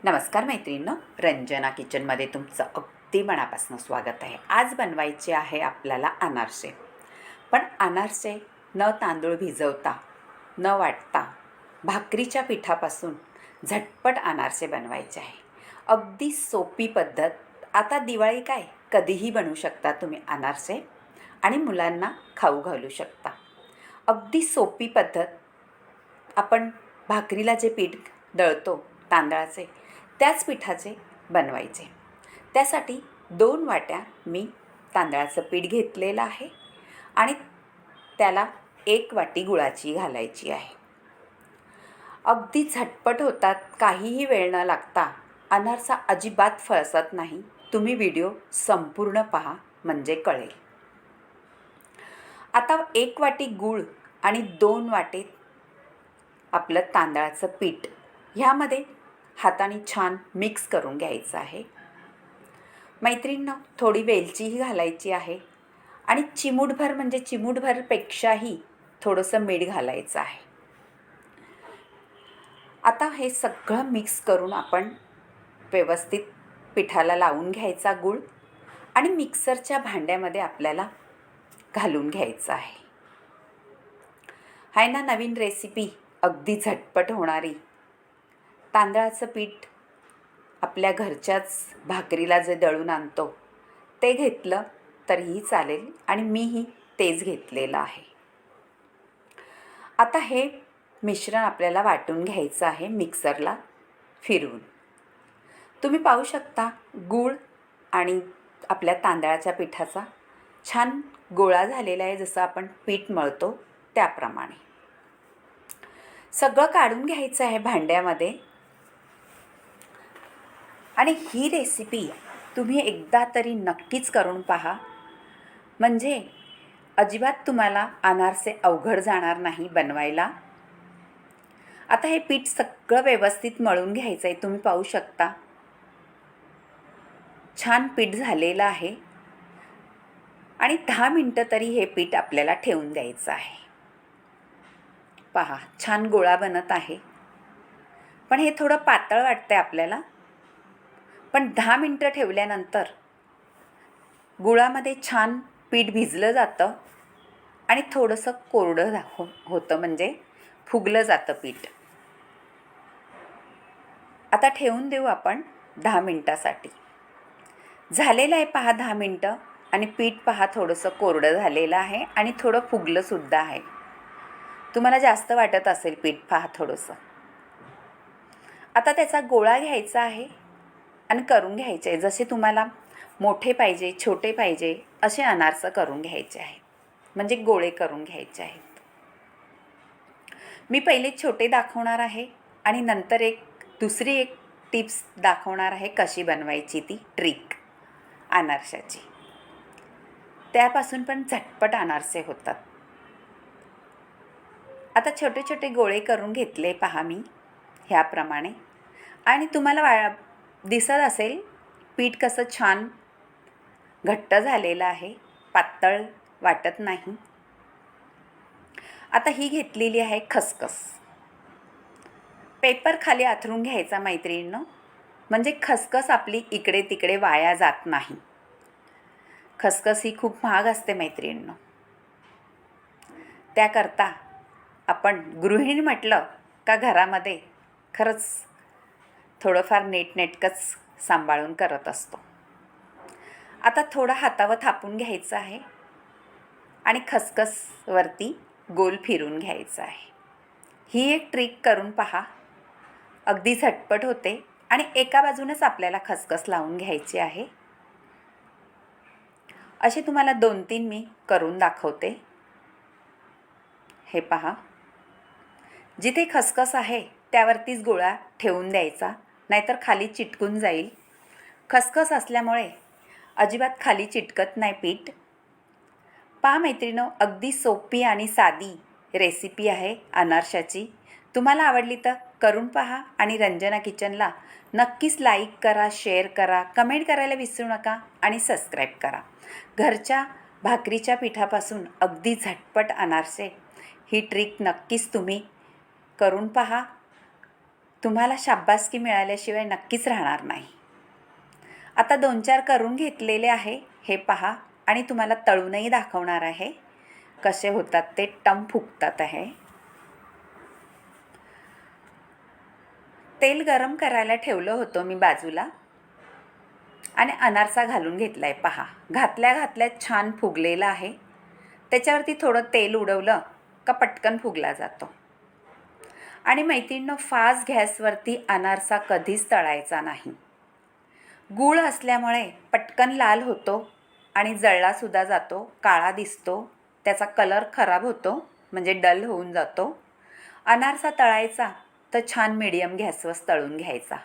नमस्कार मैत्रिणींनो, रंजना किचनमध्ये तुमचं अगदी मनापासून स्वागत आहे. आज बनवायचे आहे आपल्याला अनारसे. पण अनारसे न तांदूळ भिजवता न वाटता भाकरीच्या पिठापासून झटपट अनारसे बनवायचे आहे. अगदी सोपी पद्धत. आता दिवाळी काय, कधीही बनवू शकता तुम्ही अनारसे आणि मुलांना खाऊ घालू शकता. अगदी सोपी पद्धत. आपण भाकरीला जे पीठ दळतो तांदळाचे, त्याच पिठाचे बनवायचे. त्यासाठी 2 वाट्या मी तांदळाचं पीठ घेतलेलं आहे आणि त्याला 1 वाटी गुळाची घालायची आहे. अगदी झटपट होतात, काहीही वेळ न लागता. अनारसा अजिबात फळसत नाही. तुम्ही व्हिडिओ संपूर्ण पहा म्हणजे कळेल. आता 1 वाटी गूळ आणि 2 वाटे आपलं तांदळाचं पीठ ह्यामध्ये हाताने छान मिक्स करून घ्यायचं आहे. मैत्रिणींनो, थोडी वेलचीही घालायची आहे आणि चिमूटभर म्हणजे चिमूटभरपेक्षाही थोडंसं मीठ घालायचं आहे. आता हे सगळं मिक्स करून आपण व्यवस्थित पिठाला लावून घ्यायचा गूळ आणि मिक्सरच्या भांड्यामध्ये आपल्याला घालून घ्यायचं आहे. आहे ना नवीन रेसिपी, अगदी झटपट होणारी. तांदळाचं पीठ आपल्या घरच्याच भाकरीला जे दळून आणतो ते घेतलं तरीही चालेल आणि मीही तेच घेतलेलं आहे. आता हे मिश्रण आपल्याला वाटून घ्यायचं आहे मिक्सरला फिरवून. तुम्ही पाहू शकता गूळ आणि आपल्या तांदळाच्या पिठाचा छान गोळा झालेला आहे, जसं आपण पीठ मळतो त्याप्रमाणे. सगळं काढून घ्यायचं आहे भांड्यामध्ये. आणि ही रेसिपी तुम्ही एकदा तरी नक्कीच करून पहा, म्हणजे अजिबात तुम्हाला अनारसे अवघड जाणार नाही बनवायला. आता हे पीठ सगळं व्यवस्थित मळून घ्यायचं आहे. तुम्ही पाहू शकता छान पीठ झालेलं आहे आणि 10 मिनटं तरी हे पीठ आपल्याला ठेवून द्यायचं आहे. पहा, छान गोळा बनत आहे. पण हे थोडं पातळ वाटतंय आपल्याला. पण 10 मिनटं ठेवल्यानंतर गुळामध्ये छान पीठ भिजलं जातं आणि थोडंसं कोरडं होतं, म्हणजे फुगलं जातं पीठ. आता ठेवून देऊ आपण 10 मिनटासाठी. झालेलं आहे पहा 10 मिनटं आणि पीठ पहा थोडंसं कोरडं झालेलं आहे आणि थोडं फुगलंसुद्धा आहे. तुम्हाला जास्त वाटत असेल पीठ, पहा थोडंसं. आता त्याचा गोळा घ्यायचा आहे आणि करून घ्यायचे आहे. जसे तुम्हाला मोठे पाहिजे, छोटे पाहिजे असे अनारसे करून घ्यायचे आहेत, म्हणजे गोळे करून घ्यायचे आहेत. मी पहिले छोटे दाखवणार आहे आणि नंतर दुसरी एक टिप्स दाखवणार आहे कशी बनवायची ती ट्रिक अनारशाची. त्यापासून पण झटपट अनारसे होतात. आता छोटे छोटे गोळे करून घेतले पहा मी ह्याप्रमाणे. आणि तुम्हाला दिसत असेल पीठ कसं छान घट्ट झालेलं आहे, पातळ वाटत नाही. आता ही घेतलेली आहे खसखस. पेपर खाली आथरून घ्यायचा मैत्रिणींनो, म्हणजे खसखस आपली इकडे तिकडे वाया जात नाही. खसखस ही खूप महाग असते मैत्रिणींनो. त्याकरता आपण गृहिणी म्हटलं का घरामध्ये खरंच थोडंफार नेटनेटकंच सांभाळून करत असतो. आता थोडं हातावर थापून घ्यायचं आहे आणि खसखसवरती गोल फिरून घ्यायचं आहे. ही एक ट्रिक करून पहा, अगदी झटपट होते. आणि एका बाजूनच आपल्याला खसखस लावून घ्यायची आहे. असे तुम्हाला 2-3 मी करून दाखवते. हे पहा, जिथे खसखस आहे त्यावरतीच गोळा ठेवून द्यायचा, नाहीतर खाली चिटकून जाईल. खसखस असल्यामुळे अजिबात खाली चिटकत नाही पीठ. पहा मैत्रिणींनो, अगदी सोपी आणि साधी रेसिपी आहे अनारशाची. तुम्हाला आवडली तर करून पहा आणि रंजना किचनला नक्कीच लाईक करा, शेअर करा, कमेंट करायला विसरू नका आणि सबस्क्राईब करा. घरच्या भाकरीच्या पिठापासून अगदी झटपट अनारसे, ही ट्रिक नक्कीच तुम्ही करून पहा. तुम्हाला शाब्बासकी मिळाल्याशिवाय नक्कीच राहणार नाही. आता 2-4 करून घेतलेले आहे हे पहा आणि तुम्हाला तळूनही दाखवणार आहे कसे होतात ते. टम फुगतात आहे. तेल गरम करायला ठेवलं होतं मी बाजूला आणि अनारसा घालून घेतला आहे पहा. घातल्या छान फुगलेला आहे. त्याच्यावरती थोडं तेल उडवलं का पटकन फुगला जातो. आणि मैत्रिणींनो, फास्ट गॅसवरती अनारसा कधीच तळायचा नाही. गूळ असल्यामुळे पटकन लाल होतो आणि जळलासुद्धा जातो, काळा दिसतो, त्याचा कलर खराब होतो, म्हणजे डल होऊन जातो. अनारसा तळायचा तर छान मीडियम गॅसवर तळून घ्यायचा,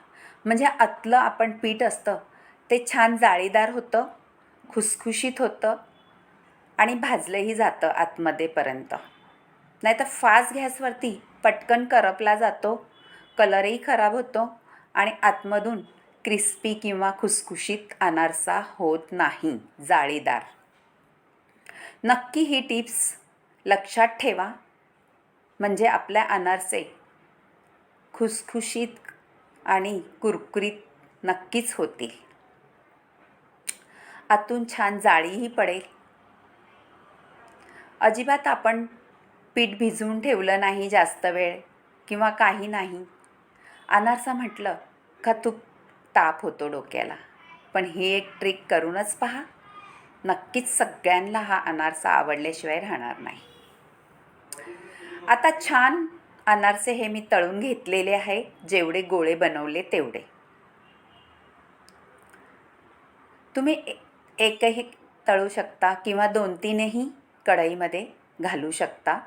म्हणजे आतलं आपण पीठ असतं ते छान जाळीदार होतं, खुसखुशीत होतं आणि भाजलंही जातं आतमध्येपर्यंत. नाही तर फास्ट गॅसवरती पटकन करपला जातो, कलरही खराब होतो आणि आतमधून क्रिस्पी किंवा खुसखुशीत अनारसा होत नाही, जाळीदार. नक्की ही टिप्स लक्षात ठेवा, म्हणजे आपल्या अनारसे खुसखुशीत आणि कुरकुरीत नक्कीच होतील. आतून छान जाळीही पडेल. अजिबात आपण पीठ भिजवून ठेवलं नाही जास्त वेळ किंवा काही नाही. अनारसा म्हटलं का ताप होतो डोक्याला. पण ही एक ट्रिक करूनच पहा, नक्कीच सगळ्यांना हा अनारसा आवडल्याशिवाय राहणार नाही. आता छान अनारसे हे मी तळून घेतलेले आहे, जेवढे गोळे बनवले तेवढे. तुम्ही एकही तळू शकता किंवा 2-3ही कढईमध्ये घालू शकता.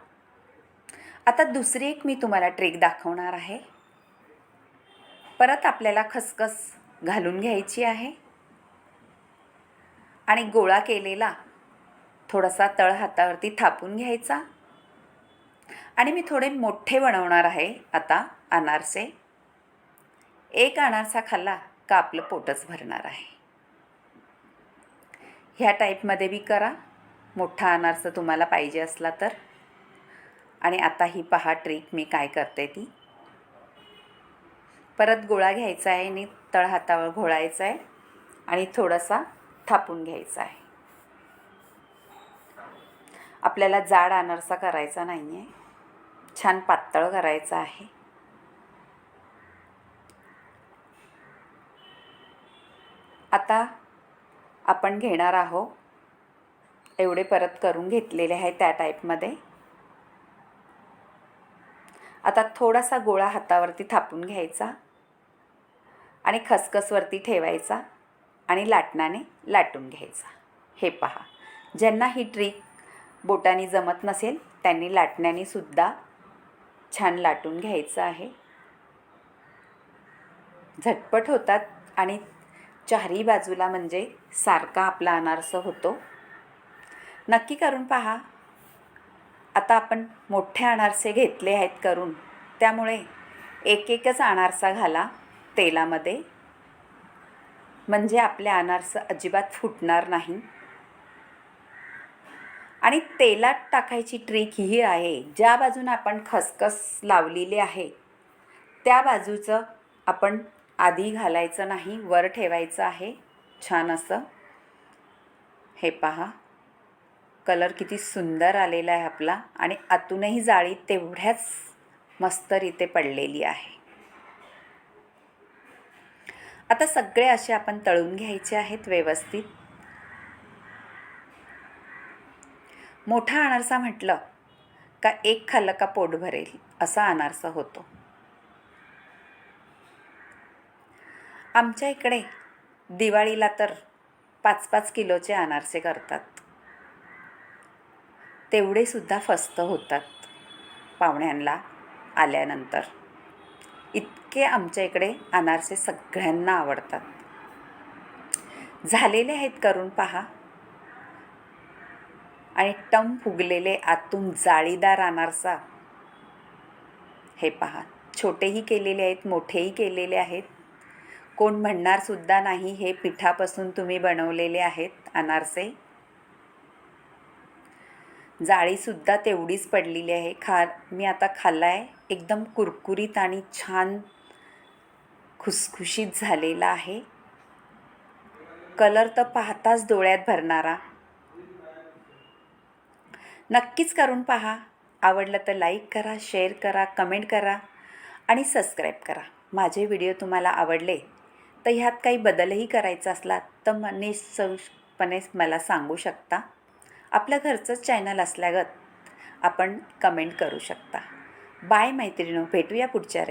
आता दुसरी एक मी तुम्हाला ट्रिक दाखवणार आहे. परत आपल्याला खसखस घालून घ्यायची आहे आणि गोळा केलेला थोडासा तळ हातावरती थापून घ्यायचा. आणि मी थोडे मोठे बनवणार आहे आता अनारसे. एक अनारसा खाल्ला का आपलं पोटच भरणार आहे. ह्या टाईपमध्ये बी करा, मोठा अनारसा तुम्हाला पाहिजे असला तर. आणि आता ही पहा ट्रिक मी काय करते ती. परत गोळा घ्यायचा आहे आणि तळ हातावर घोळायचा आहे आणि थोडासा थापून घ्यायचा आहे. आपल्याला जाड अनारसा करायचा नाही आहे, छान पातळ करायचा आहे. आता आपण घेणार आहोत, एवढे परत करून घेतलेले आहे त्या टाईपमध्ये. आता थोडासा गोळा हातावरती थापून घ्यायचा आणि खसखसवरती ठेवायचा आणि लाटणाने लाटून घ्यायचा. हे पहा, ज्यांना ही ट्रिक बोटाने जमत नसेल त्यांनी लाटण्याने सुद्धा छान लाटून घ्यायचं आहे. झटपट होतात आणि चारही बाजूला म्हणजे सारखा आपला अनारसा होतो. नक्की करून पहा. आता आपण मोठे अनारसे घेतले आहेत करून, त्यामुळे एकच अनारसा घाला तेलामध्ये, म्हणजे आपले अनारसे अजिबात फुटणार नाही. आणि तेलात टाकायची ट्रिक ही आहे, ज्या बाजूने आपण खसखस लावलेली आहे त्या बाजूचं आपण आधी घालायचं नाही, वर ठेवायचं आहे छान असं. हे पहा, कलर किती सुंदर आलेला आहे आपला आणि आतूनही जाळी तेवढ्याच मस्तरीते पडलेली आहे. आता सगळे असे आपण तळून घ्यायचे आहेत व्यवस्थित. मोठा अनारसा म्हटलं का एक खाल्लं का पोट भरेल असा अनारसा होतो. आमच्या इकडे दिवाळीला तर 5-5 किलोचे अनारसे करतात. तेवढे सुद्धा फस्त होतात पाहुण्यांना आल्यानंतर. इतके आमच्या इकडे अनारसे सगळ्यांना आवडतात. झालेले आहेत करून पहा आणि टम फुगलेले आतून जाळीदार अनारसा. हे पहा, छोटेही केलेले आहेत, मोठेही केलेले आहेत. कोण म्हणणार सुद्धा नाही हे पिठापासून तुम्ही बनवलेले आहेत अनारसे. जाळीसुद्धा तेवढीच पडलेली आहे. मी आता खाल्ला आहे, एकदम कुरकुरीत आणि छान खुसखुशीत झालेला आहे. कलर तर पाहताच डोळ्यात भरणारा. नक्कीच करून पहा. आवडलं तर लाईक करा, शेअर करा, कमेंट करा आणि सबस्क्राईब करा. माझे व्हिडिओ तुम्हाला आवडले तर ह्यात काही बदलही करायचा असला तर निःसंशयपणे मला सांगू शकता. आपल्या घरचंच चॅनल असल्यागत आपण कमेंट करू शकता. बाय मैत्रिणींनो, भेटूया पुढच्या